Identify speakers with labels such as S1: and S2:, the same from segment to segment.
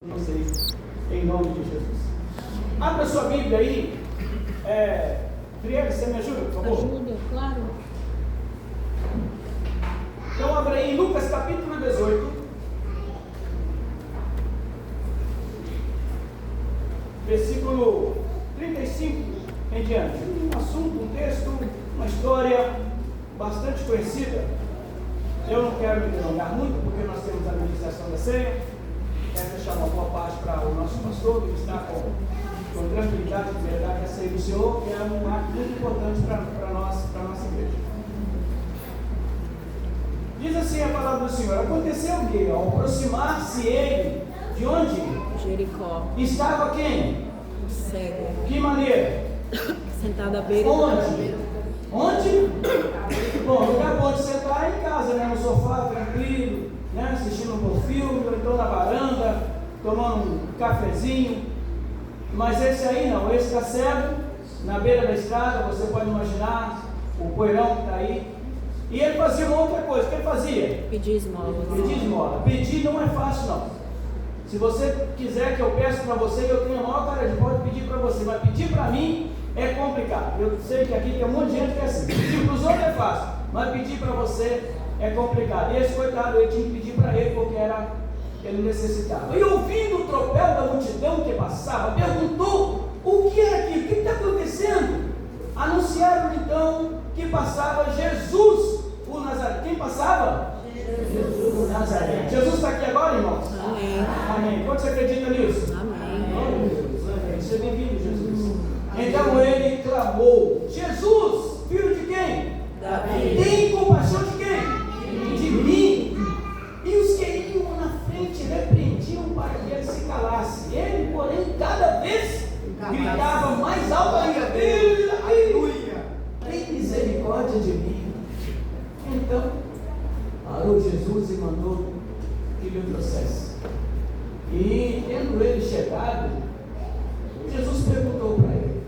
S1: vocês, em nome de Jesus. Abra sua Bíblia aí. Friele, você me ajuda, por favor?
S2: Ajuda, claro.
S1: Então abra aí Lucas capítulo 18. Versículo 35 em diante. Um assunto, um texto, uma história bastante conhecida. Eu não quero me delongar muito, porque nós temos a administração da ceia. Quero deixar uma boa parte para o nosso pastor, que está com tranquilidade e verdade a ceia do Senhor, que é um ato muito importante para a nossa igreja. Diz assim a palavra do Senhor: aconteceu que, ao aproximar-se ele, de onde?
S2: Jericó.
S1: Estava quem?
S2: O cego.
S1: Que maneira?
S2: Sentado à beira
S1: Onde? Onde? Bom, o lugar bom de sentar é em casa, né? No sofá, tranquilo, né? Assistindo um bom filme, ou então na varanda, tomando um cafezinho. Mas esse aí não, esse está cego, na beira da estrada, você pode imaginar o poeirão que está aí. E ele fazia uma outra coisa, o que ele fazia?
S2: Pedir esmola.
S1: Pedir esmola. Pedir não é fácil, não. Se você quiser que eu peça para você, eu tenho a maior cara de pau de pedir para você, mas pedir para mim é complicado. Eu sei que aqui tem um monte de gente que é assim. Pedir para os outros é fácil, mas pedir para você é complicado. E esse coitado, ele tinha que pedir para ele porque ele necessitava. E ouvindo o tropel da multidão que passava, perguntou o que é aquilo, o que está acontecendo? Anunciaram então que passava Jesus, o Nazareno. Quem passava? Jesus, o Nazareno. Jesus está aqui agora, irmãos?
S2: Amém.
S1: Amém. Quantos acreditam nisso?
S2: Amém.
S1: Glória a Deus. Amém. Seja bem-vindo, Jesus. Então ele clamou: Jesus, filho de quem?
S2: Davi.
S1: Tem compaixão de quem? De mim. E os que iam na frente repreendiam para que ele se calasse. Ele, porém, cada vez gritava mais alto ainda: aleluia, tem misericórdia de mim. Então parou Jesus e mandou que lhe trouxesse. E tendo ele chegado, Jesus perguntou para ele: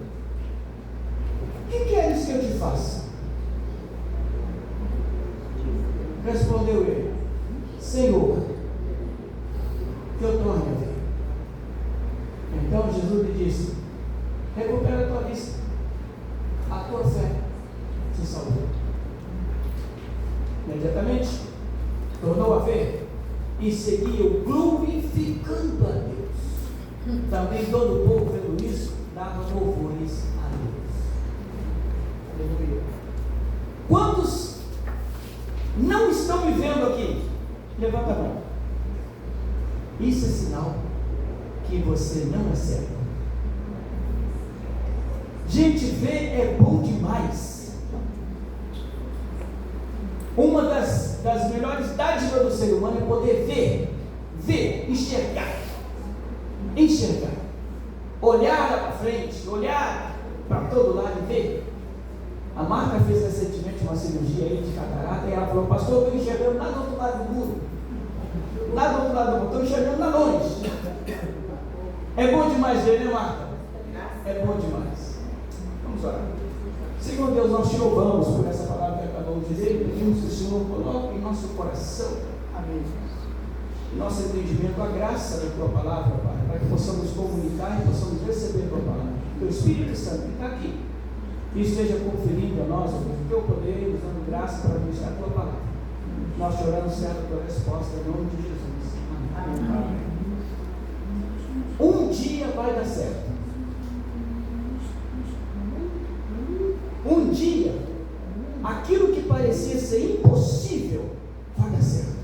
S1: que queres que eu te faça? Respondeu ele: Senhor, que eu torne a ver. Então Jesus lhe disse: recupera a tua vista, a tua fé te salvou. Imediatamente tornou a ver e seguia glorificando a Deus. Também todo o povo, vendo isso, dava louvores a Deus. Aleluia. Quantos não estão me vendo aqui? Levanta a mão. Isso é sinal que você não é cego. Gente, ver é bom demais. Uma das melhores dádivas do ser humano é poder ver, enxergar, olhar para frente, olhar para todo lado e ver. A Marta fez recentemente uma cirurgia aí de catarata e ela falou: pastor, eu estou enxergando lá do outro lado do muro, lá do outro lado do muro, estou enxergando lá longe. É bom demais ver, né, Marta? É bom demais. Vamos orar. Senhor Deus, nós te louvamos por essa palavra que acabamos de dizer. Pedimos que o Senhor coloque em nosso coração, amém, nosso entendimento, a graça da tua palavra, Pai, para que possamos comunicar e possamos receber a tua palavra. Que o Espírito Santo que está aqui e esteja conferindo a nós o teu poder e nos dando graça para administrar a tua palavra. Nós te oramos, certo, a tua resposta em nome de Jesus. Amém. Amém. Um dia vai dar certo. Um dia, aquilo que parecia ser impossível vai dar certo.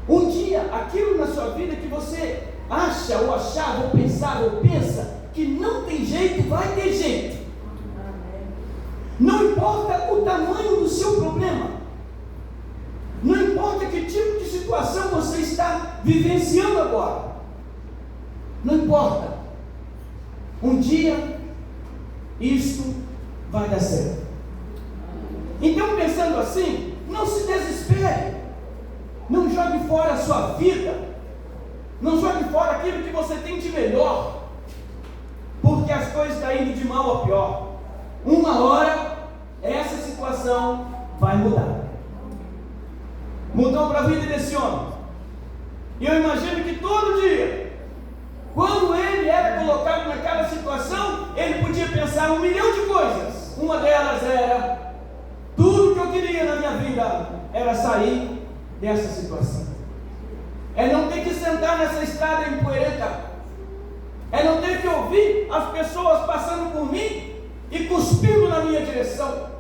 S1: Um dia, aquilo na sua vida que você acha, ou achava, ou pensava, ou pensa que não tem jeito, vai ter jeito. Não importa o tamanho do seu problema, não importa que tipo de situação você está vivenciando agora, não importa. Um dia isto vai dar certo. Então, pensando assim, não se desespere, não jogue fora a sua vida, não jogue fora aquilo que você tem de melhor, porque as coisas estão indo de mal a pior. Uma hora essa situação vai mudar. Mudou para a vida desse homem. E eu imagino que todo dia, quando ele era colocado naquela situação, ele podia pensar 1 milhão de coisas. Uma delas era: tudo que eu queria na minha vida era sair dessa situação. É não ter que sentar nessa estrada empoeirada. É não ter que ouvir as pessoas passando por mim e cuspindo na minha direção.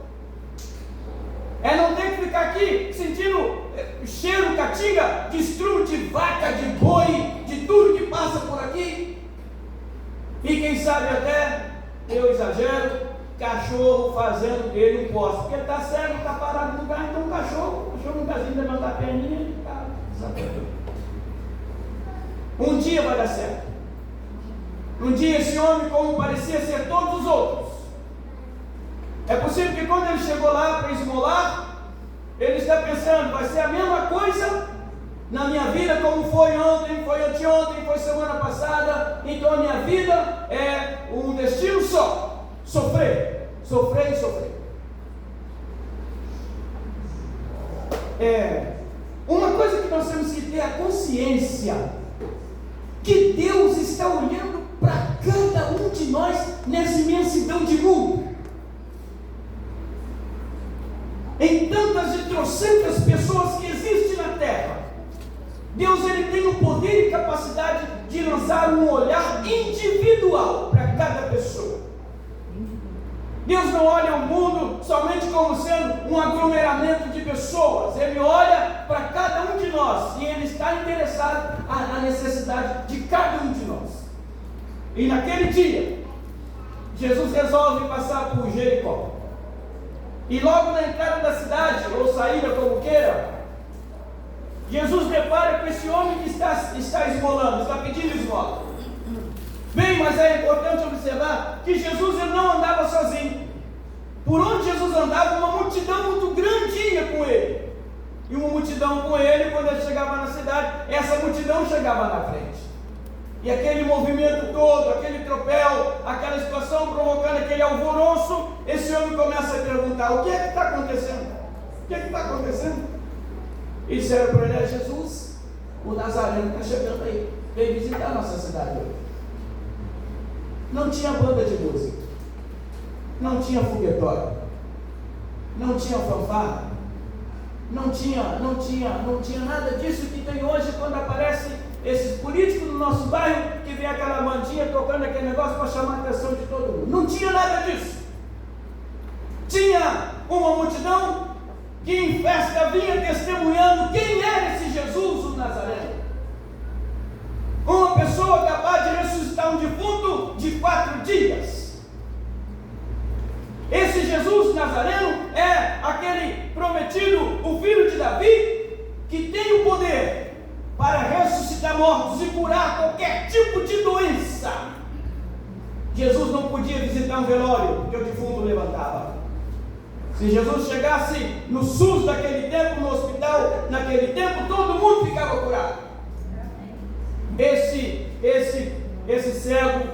S1: É não ter que ficar aqui sentindo cheiro, catinga de estrume de vaca, de boi, de tudo que passa por aqui. E quem sabe até, eu exagero, cachorro fazendo dele um poste. Porque ele está cego, está parado no lugar, então o cachorro não está assim, levantar a perninha e está desatento. Um dia vai dar certo. Um dia esse homem, como parecia ser todos os outros, é possível que quando ele chegou lá para esmolar, ele está pensando: vai ser a mesma coisa na minha vida como foi ontem, foi anteontem, foi semana passada. Então a minha vida é um destino só: sofrer, sofrer e sofrer. Uma coisa que nós temos que ter a consciência, que Deus está olhando para cada um de nós nessa imensidão de mundo. Em tantas e trocentas pessoas que existem na terra, Deus ele tem o poder e capacidade de lançar um olhar individual para cada pessoa. Deus não olha o mundo somente como sendo um aglomeramento de pessoas. Ele olha para cada um de nós e Ele está interessado na necessidade de cada um de nós. E naquele dia, Jesus resolve passar por Jericó. E logo na entrada da cidade, ou saída, como queira, Jesus depara com esse homem que está esmolando, está pedindo esmola. Bem, mas é importante observar que Jesus ele não andava sozinho. Por onde Jesus andava, uma multidão muito grande ia com ele. E uma multidão com ele, quando ele chegava na cidade, essa multidão chegava na frente. E aquele movimento todo, aquele tropel, aquela situação provocando aquele alvoroço, esse homem começa a perguntar: o que é que está acontecendo? O que é que está acontecendo? E disseram para ele: é Jesus, o Nazareno está chegando aí, veio visitar a nossa cidade hoje. Não tinha banda de música, não tinha foguetório, não tinha fanfarra, não tinha nada disso que tem hoje quando aparece esses políticos do nosso bairro que vem aquela bandinha tocando aquele negócio para chamar a atenção de todo mundo. Não tinha nada disso. Tinha uma multidão que em festa vinha testemunhando quem era esse Jesus, o Nazareno. Uma pessoa capaz de ressuscitar um defunto de 4 dias. Esse Jesus Nazareno é aquele prometido, o filho de Davi, que tem o poder para ressuscitar mortos e curar qualquer tipo de doença. Jesus não podia visitar um velório, porque o defunto levantava. Se Jesus chegasse no SUS daquele tempo, no hospital, naquele tempo, todo mundo ficava curado. Esse cego,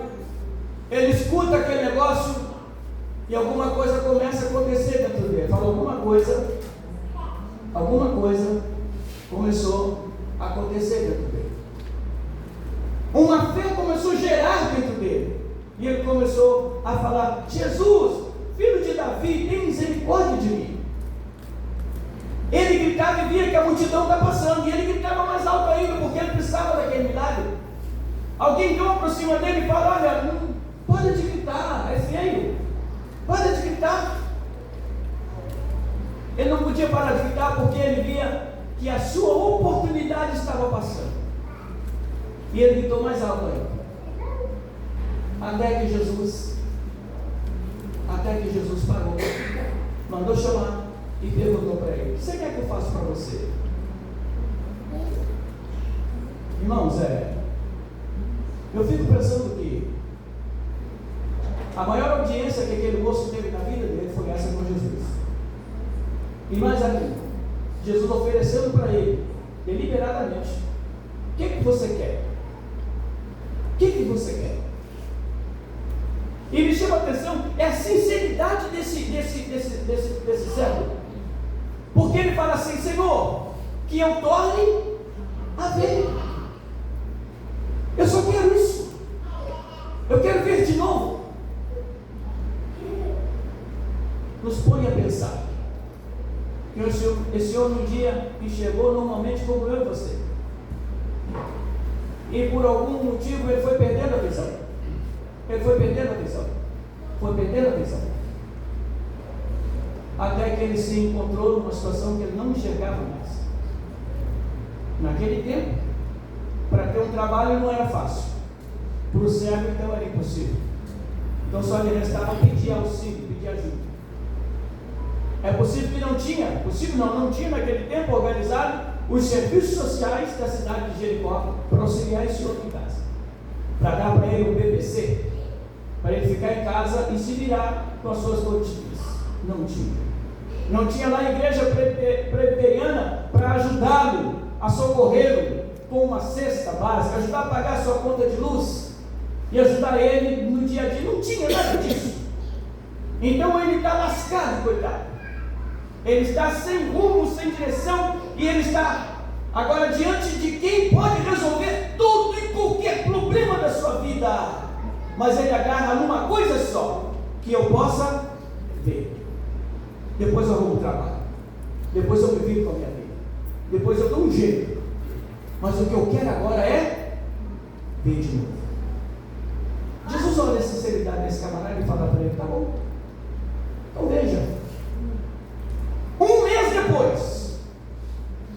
S1: ele escuta aquele negócio e alguma coisa começa a acontecer dentro dele. Fala, alguma coisa começou a acontecer dentro dele. Uma fé começou a gerar dentro dele. E ele começou a falar: Jesus, filho de Davi, tem misericórdia de mim. Ele gritava e via que a multidão está passando, e ele gritava mais alto ainda, porque ele precisava daquele milagre. Alguém então aproxima dele e fala: olha, não pode de gritar, é feio, pode de gritar. Ele não podia parar de gritar porque ele via que a sua oportunidade estava passando. E ele gritou mais alto ainda. Até que Jesus parou, mandou chamar e perguntou para ele: o que você quer que eu faça para você? Irmãos, eu fico pensando que a maior audiência que aquele moço teve na vida dele foi essa com Jesus. E mais ainda, Jesus oferecendo para ele, deliberadamente: o que você quer? O que você quer? E me chama a atenção é a sinceridade desse servo. Porque ele fala assim: Senhor, que eu torne a ver. esse homem um dia enxergou normalmente como eu e você. E por algum motivo ele foi perdendo a visão. Foi perdendo a visão. Até que ele se encontrou numa situação que ele não enxergava mais. Naquele tempo, para ter um trabalho não era fácil. Para o cego então era impossível. Então só lhe restava pedir auxílio, pedir ajuda. É possível que não tinha, não tinha naquele tempo organizado os serviços sociais da cidade de Jericó para auxiliar esse outro em casa, para dar para ele um BPC, para ele ficar em casa e se virar com as suas rotinas. Não tinha lá a igreja presbiteriana para ajudá-lo, a socorrê-lo com uma cesta básica, ajudar a pagar a sua conta de luz e ajudar ele no dia a dia. Não tinha nada disso. Então ele está lascado, coitado. Ele está sem rumo, sem direção, e ele está agora diante de quem pode resolver todo e qualquer problema da sua vida. Mas ele agarra numa coisa só, que eu possa ver. Depois eu arrumo trabalho, depois eu me vivo com a minha vida, depois eu dou um jeito. Mas o que eu quero agora é ver de novo. Jesus olha a sinceridade desse camarada e fala para ele: tá bom, então veja. Um mês depois,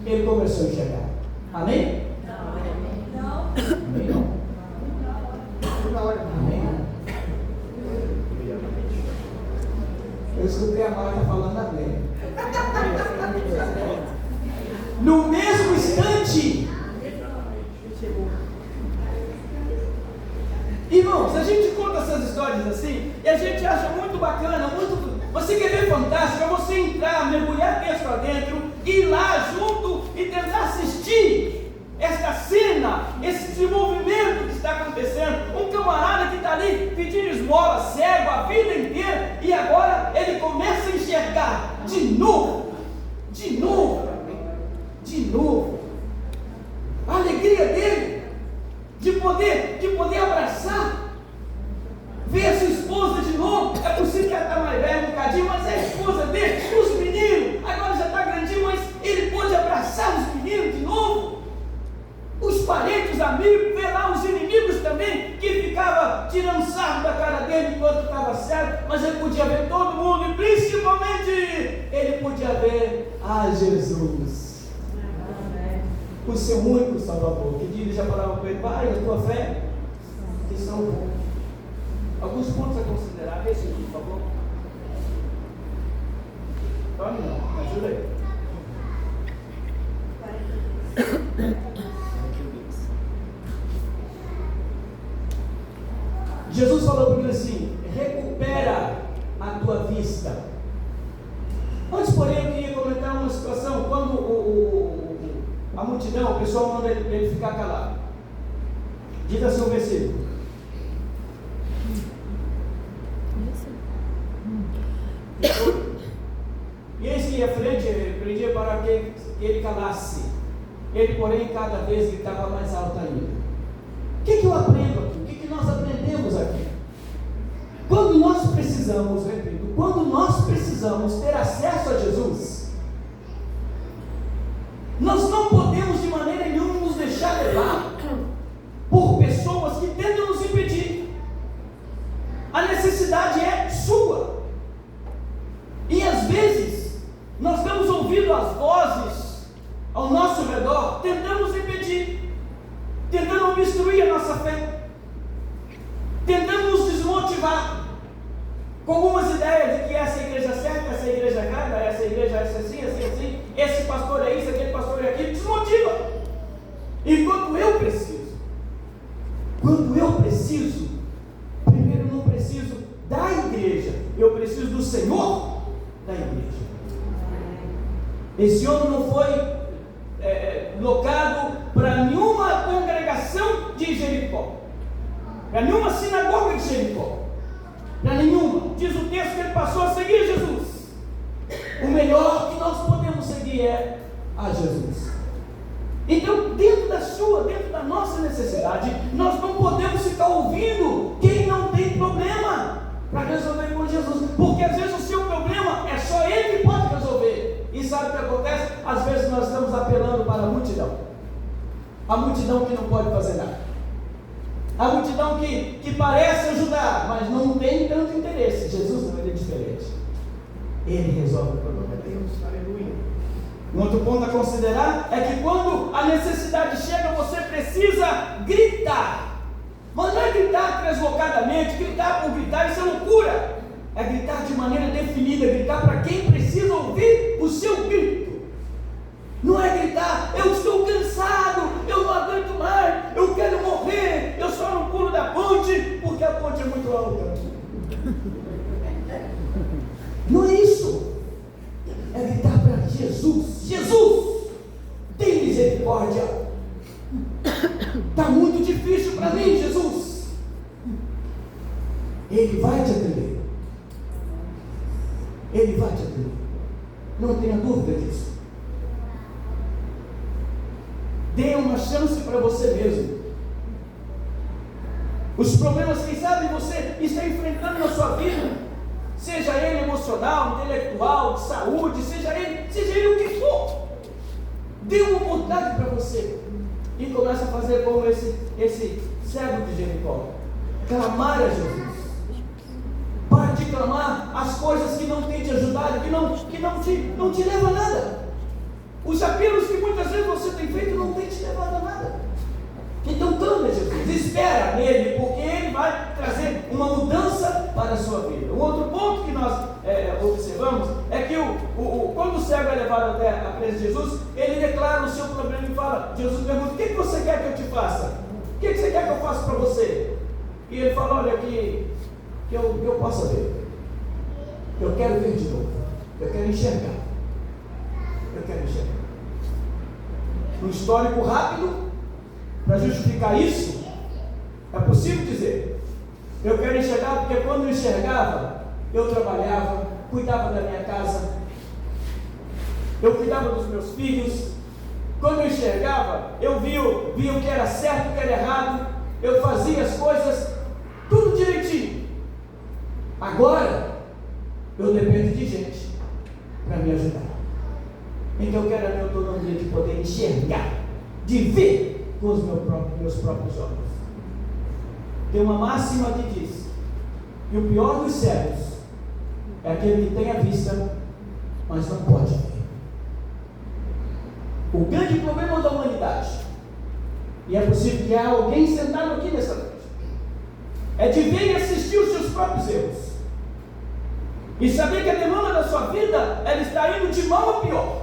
S1: ele começou a enxergar. Amém?
S2: Não.
S1: Amém não. Amém. Eu escutei a Marta falando amém. No mesmo instante. Irmãos, a gente conta essas histórias assim e a gente acha muito bacana, muito. Você quer ver fantástico, é você entrar, mergulhar texto lá dentro, ir lá junto e tentar assistir esta cena, esse desenvolvimento que está acontecendo. Um camarada que está ali pedindo esmola, cego a vida inteira, e agora ele começa a enxergar de novo. A alegria dele de poder abraçar, ver a sua esposa de novo. É possível que ela está mais velha um bocadinho, mas é a esposa dele, os meninos, agora já está grandinho, mas ele pôde abraçar os meninos de novo, os parentes, os amigos, ver lá os inimigos também, que ficava tirando sarro da cara dele enquanto estava certo, mas ele podia ver todo mundo, e principalmente ele podia ver a Jesus, o seu único Salvador, que dia ele já falava para ele: pai, a tua fé te salvou. Alguns pontos a considerar. Esse aqui, por favor. Tome não, me ajuda aí. Jesus falou para ele assim: recupera a tua vista. Antes, porém, eu queria comentar uma situação. Quando a multidão, o pessoal manda ele ficar calado. Diz assim o versículo. E eis que ia à frente, prendia para que ele calasse. Ele, porém, cada vez gritava mais alto ainda. O que eu aprendo aqui? O que nós aprendemos aqui? Quando nós precisamos, repito, quando nós precisamos ter acesso a Jesus, nós não podemos de maneira nenhuma nos deixar levar por pessoas que tentam nos impedir. A necessidade é sua. E às vezes nós damos ouvido às vozes ao nosso redor, tentando nos impedir, tentando obstruir a nossa fé, tentando nos desmotivar com algumas ideias de que essa é a igreja certa, essa é a igreja errada, essa igreja é assim, esse pastor é isso, aquele pastor é aquilo. Desmotiva. Enquanto eu preciso, primeiro eu não preciso da igreja, eu preciso do Senhor da igreja. Esse homem não foi locado para nenhuma congregação de Jericó, para nenhuma sinagoga de Jericó, para nenhuma. Diz o texto que ele passou a seguir Jesus. O melhor que nós podemos seguir é a Jesus. Então, dentro da nossa necessidade, nós não podemos ficar ouvindo quem não tem problema para resolver com Jesus, porque às vezes o seu problema é só Ele que pode resolver. E sabe o que acontece? para a multidão. A multidão que não pode fazer nada. A multidão que parece ajudar, mas não tem tanto interesse. Jesus não, ele é diferente. Ele resolve o problema de Deus. Aleluia. Um outro ponto a considerar é que quando a necessidade chega, você precisa gritar. Mas não é gritar deslocadamente, gritar por gritar, isso é loucura. É gritar de maneira definida, gritar para quem precisa ouvir o seu grito. Não é gritar, eu estou cansado, eu não aguento mais, eu quero morrer, eu só não pulo da ponte, porque a ponte é muito alta. Não é isso. É gritar para Jesus: Jesus, tem misericórdia. Está muito difícil para mim, Jesus. Ele vai te atender. Ele vai te atender. Não tenha dúvida disso. Dê uma chance para você mesmo. Os problemas, quem sabe, você está enfrentando na sua vida, seja ele emocional, intelectual, de saúde, seja ele o que for, dê uma oportunidade para você e comece a fazer como esse cego de Jericó, clamar a Jesus. Pare de clamar as coisas que não têm te ajudado, que não te levam a nada. Os apelos que muitas vezes você tem feito não têm te levado a nada. Então clame a Jesus, espera nele, porque ele vai trazer uma mudança para a sua vida. Um outro ponto que nós observamos é que quando o cego é levado até a presença de Jesus, ele declara o seu problema e fala, Jesus pergunta: o que você quer que eu te faça? O que você quer que eu faça para você? E ele fala: olha, que eu possa ver. Eu quero ver de novo. Eu quero enxergar. Eu quero enxergar. Um histórico rápido para justificar isso, é possível dizer: eu quero enxergar porque quando eu enxergava, eu trabalhava, cuidava da minha casa, eu cuidava dos meus filhos. Quando eu enxergava, eu via o que era certo, o que era errado, eu fazia as coisas tudo direitinho. Agora eu dependo de gente para me ajudar. Então eu quero a minha autonomia de poder enxergar, de ver com os meus próprios olhos. Tem uma máxima que diz que o pior dos cegos é aquele que tem a vista, mas não pode ver. O grande problema da humanidade, e é possível que há alguém sentado aqui nessa noite, é de ver e assistir os seus próprios erros e saber que a demanda da sua vida, ela está indo de mal a pior.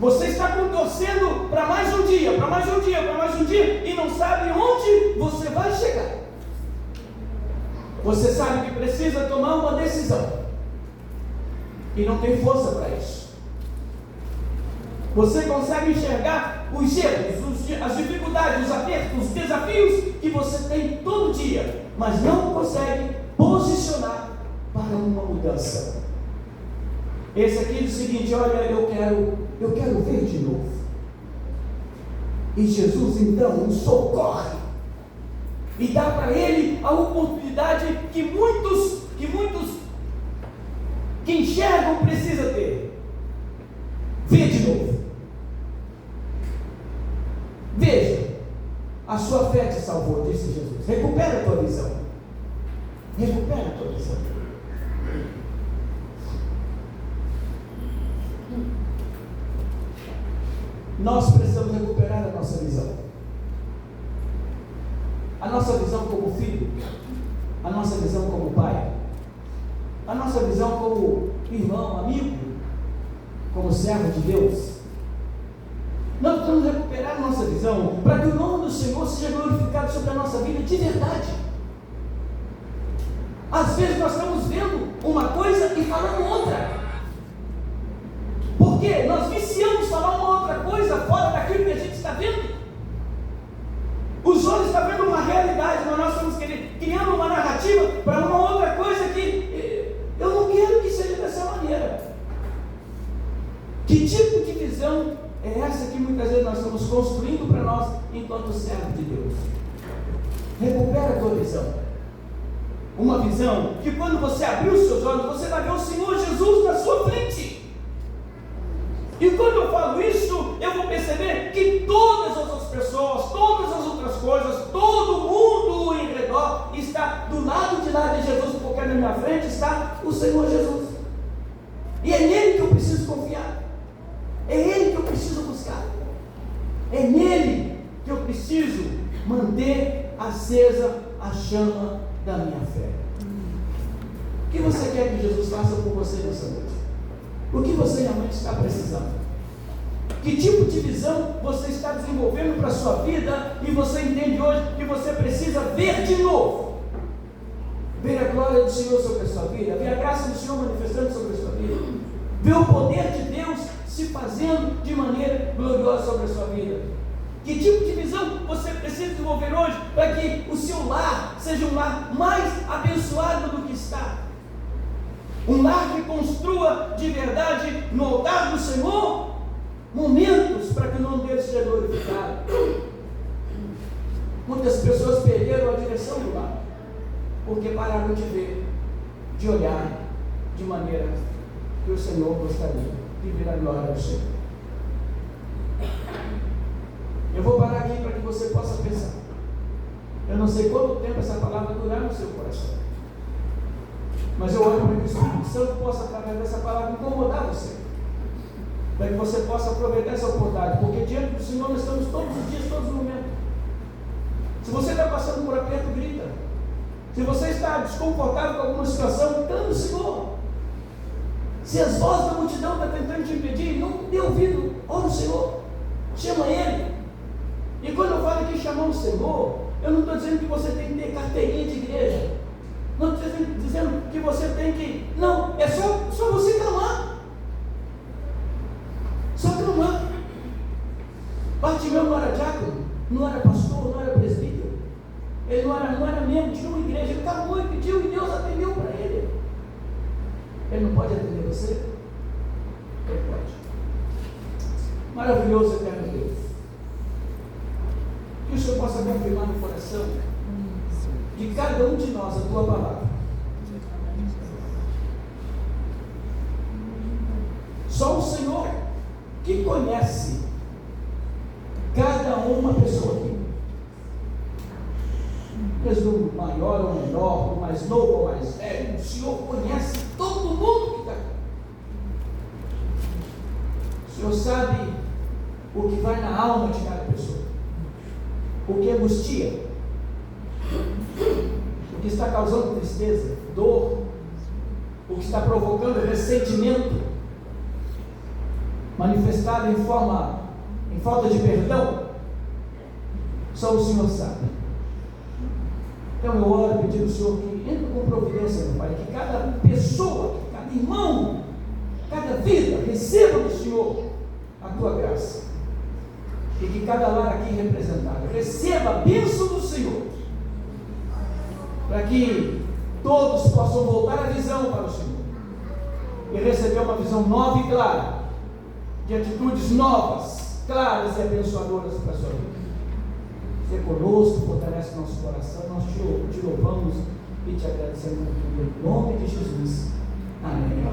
S1: Você está torcendo para mais um dia, para mais um dia, para mais um dia, e não sabe onde você vai chegar. Você sabe que precisa tomar uma decisão e não tem força para isso. Você consegue enxergar os erros, as dificuldades, os apertos, os desafios que você tem todo dia, mas não consegue posicionar para uma mudança. Esse aqui diz o seguinte: olha, eu quero ver de novo. E Jesus então o socorre e dá para ele a oportunidade que muitos que enxergam precisam ter. Vê de novo. Veja, a sua fé te salvou, disse Jesus. Recupera a tua visão. Recupera a tua visão. Nós precisamos recuperar a nossa visão. A nossa visão como filho, a nossa visão como pai, a nossa visão como irmão, amigo, como servo de Deus. Nós precisamos recuperar a nossa visão para que o nome do Senhor seja glorificado sobre a nossa vida de verdade. Às vezes nós estamos vendo uma coisa e falando outra. Porque nós viciamos falar uma outra coisa fora daquilo que a gente está vendo. Os olhos estão vendo uma realidade, mas nós estamos criando uma narrativa para uma outra coisa que eu não quero que seja dessa maneira. Que tipo de visão é essa que muitas vezes nós estamos construindo para nós enquanto servo de Deus? Recupera a tua visão. Uma visão que quando você abrir os seus olhos, você vai ver o Senhor Jesus na sua frente. E quando eu falo isso, eu vou perceber que todas as outras pessoas, todas as outras coisas, todo mundo em redor está do lado de lá de Jesus, porque na minha frente está o Senhor Jesus. E é nele que eu preciso confiar. É ele que eu preciso buscar. É nele que eu preciso manter acesa a chama da minha fé. O que você quer que Jesus faça por você nessa noite? O que você realmente está precisando? Que tipo de visão você está desenvolvendo para a sua vida e você entende hoje que você precisa ver de novo? Ver a glória do Senhor sobre a sua vida, ver a graça do Senhor manifestando sobre a sua vida, ver o poder de Deus se fazendo de maneira gloriosa sobre a sua vida. Que tipo de visão você precisa desenvolver hoje para que o seu lar seja um lar mais abençoado do que está? Um lar que construa de verdade no altar do Senhor momentos para que o nome dele seja glorificado. Muitas pessoas perderam a direção do lar porque pararam de ver, de olhar de maneira que o Senhor gostaria de ver a glória do Senhor. Eu vou parar aqui para que você possa pensar. Eu não sei quanto tempo essa palavra durar no seu coração, mas eu oro para que o Espírito Santo possa, através dessa palavra, incomodar você, para que você possa aproveitar essa oportunidade, porque diante do Senhor nós estamos todos os dias, todos os momentos. Se você está passando por aperto, grita. Se você está desconfortável com alguma situação, clame o Senhor. Se as vozes da multidão estão tentando te impedir, não dê ouvido, ora o Senhor, chama Ele. E quando eu falo aqui chamar o Senhor, eu não estou dizendo que você tem que ter carteirinha de igreja, não estou dizendo que você tem que, não, é só você clamar, só clamar. Bartimeu não era diácono, não era pastor, não era presbítero, ele não era membro de uma igreja, ele clamou e pediu e Deus atendeu para ele. Ele não pode atender você? Ele pode. Maravilhoso, eterno Deus. Que o Senhor possa confirmar no coração de cada um de nós a tua palavra. Só o Senhor que conhece cada uma pessoa aqui, desde o maior ou menor, o mais novo ou mais velho, o Senhor conhece todo mundo que está aqui. O Senhor sabe o que vai na alma de cada pessoa, o que angustia, o que está causando tristeza, dor, o que está provocando ressentimento, manifestado em falta de perdão. Só o Senhor sabe. Então eu oro pedindo ao Senhor que entre com providência, meu Pai, que cada pessoa, que cada irmão, cada vida receba do Senhor a tua graça, e que cada lar aqui representado receba a bênção do Senhor, para que todos possam voltar a visão para o Senhor e receber uma visão nova e clara, de atitudes novas, claras e abençoadoras para a sua vida. Ser conosco, fortalece nosso coração, nós te louvamos e te agradecemos em nome de Jesus. Amém.